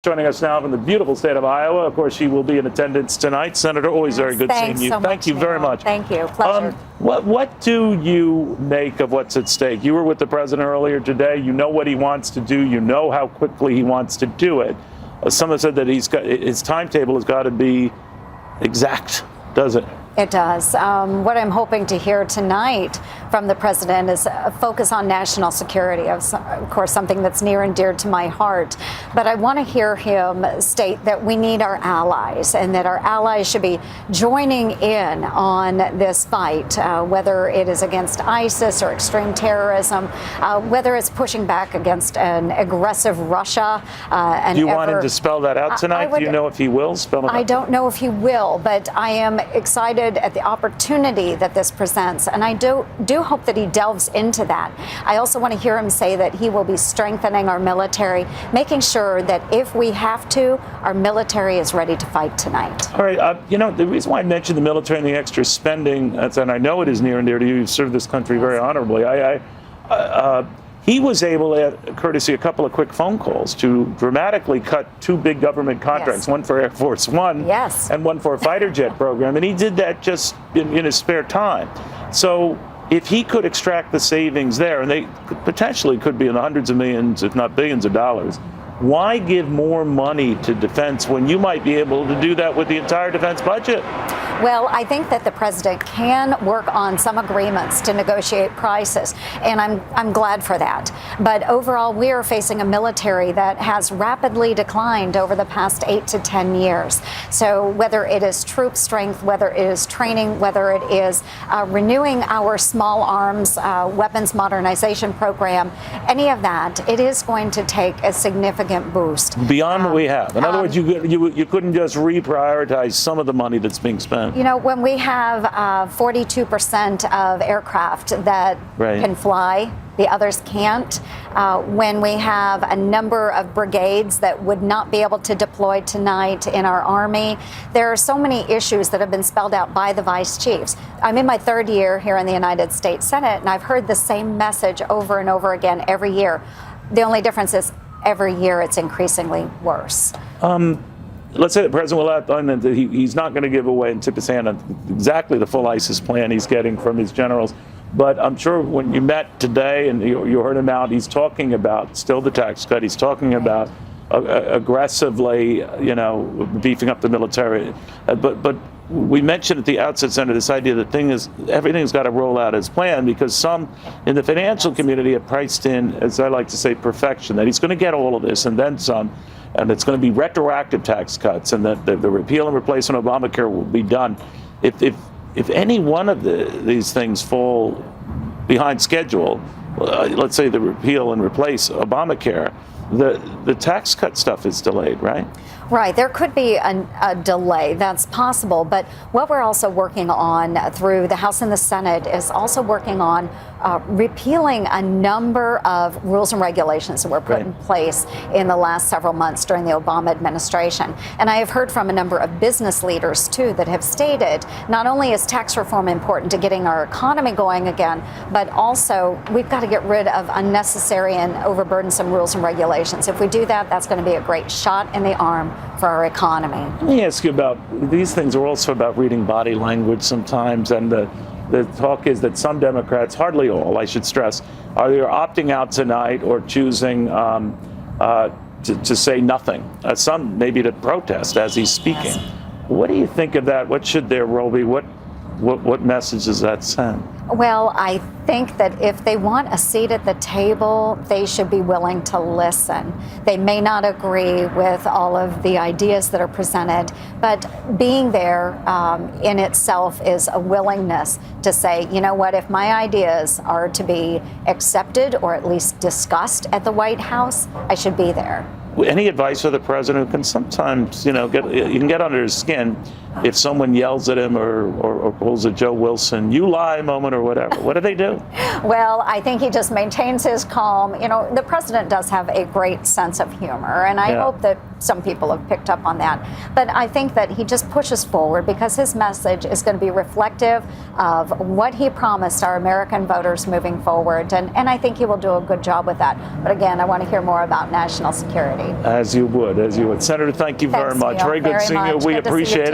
Joining us now from the beautiful state of Iowa. Of course, she will be in attendance tonight. Senator, always very good seeing you. Thank you very much. Thank you. Pleasure. What do you make of what's at stake? You were with the president earlier today. You know what he wants to do. You know how quickly he wants to do it. Some have said that his timetable has got to be exact, does it? It does. What I'm hoping to hear tonight from the president is a focus on national security, of course, something that's near and dear to my heart. But I want to hear him state that we need our allies and that our allies should be joining in on this fight, whether it is against ISIS or extreme terrorism, whether it's pushing back against an aggressive Russia. Do you want him to spell that out tonight? Do you know if he will spell it out? I don't know if he will, but I am excited at the opportunity that this presents, and I do hope that he delves into that. I also want to hear him say that he will be strengthening our military, making sure that if we have to, our military is ready to fight tonight. All right, the reason why I mentioned the military and the extra spending, and I know it is near and dear to you, you've served this country very honorably. He was able, courtesy a couple of quick phone calls, to dramatically cut two big government contracts, one for Air Force One and one for a fighter jet program. And he did that just in his spare time. So if he could extract the savings there, and they potentially could be in the hundreds of millions, if not billions of dollars, why give more money to defense when you might be able to do that with the entire defense budget? Well, I think that the president can work on some agreements to negotiate prices, and I'm glad for that. But overall, we are facing a military that has rapidly declined over the past 8 to 10 years. So whether it is troop strength, whether it is training, whether it is renewing our small arms weapons modernization program, any of that, it is going to take a significant boost. Beyond what we have. In other words, you couldn't just reprioritize some of the money that's being spent. You know, when we have 42% of aircraft that can fly, the others can't. When we have a number of brigades that would not be able to deploy tonight in our Army, there are so many issues that have been spelled out by the vice chiefs. I'm in my third year here in the United States Senate, and I've heard the same message over and over again every year. The only difference is every year it's increasingly worse. Let's say the president will outline that he's not going to give away and tip his hand on exactly the full ISIS plan he's getting from his generals. But I'm sure when you met today and you heard him out, he's talking about still the tax cut. He's talking about aggressively, beefing up the military. But we mentioned at the outset, Senator, this idea that everything's got to roll out as planned, because some in the financial community have priced in, as I like to say, perfection, that he's going to get all of this and then some. And it's going to be retroactive tax cuts, and that the repeal and replacement of Obamacare will be done. If any one of these things fall behind schedule, let's say the repeal and replace Obamacare, the tax cut stuff is delayed, right? Right. There could be a delay. That's possible. But what we're also working on through the House and the Senate is also working on repealing a number of rules and regulations that were put in place in the last several months during the Obama administration. And I have heard from a number of business leaders, too, that have stated not only is tax reform important to getting our economy going again, but also we've got to get rid of unnecessary and overburdensome rules and regulations. If we do that, that's going to be a great shot in the arm for our economy. Let me ask you about, these things are also about reading body language sometimes, and the talk is that some Democrats, hardly all, I should stress, are either opting out tonight or choosing to say nothing. Some maybe to protest as he's speaking. What do you think of that? What should their role be? What message does that send? Well, I think that if they want a seat at the table, they should be willing to listen. They may not agree with all of the ideas that are presented, but being there in itself is a willingness to say, you know what, if my ideas are to be accepted or at least discussed at the White House, I should be there. Any advice for the president, who can sometimes, you can get under his skin? if someone yells at him or pulls a Joe Wilson, you lie moment or whatever? What do they do? Well, I think he just maintains his calm. You know, the president does have a great sense of humor, and I hope that some people have picked up on that. But I think that he just pushes forward because his message is going to be reflective of what he promised our American voters moving forward. And I think he will do a good job with that. But again, I want to hear more about national security. As you would. Senator, thank you very Thanks, much. Neil. Very good seeing you. We Good to see you appreciate it.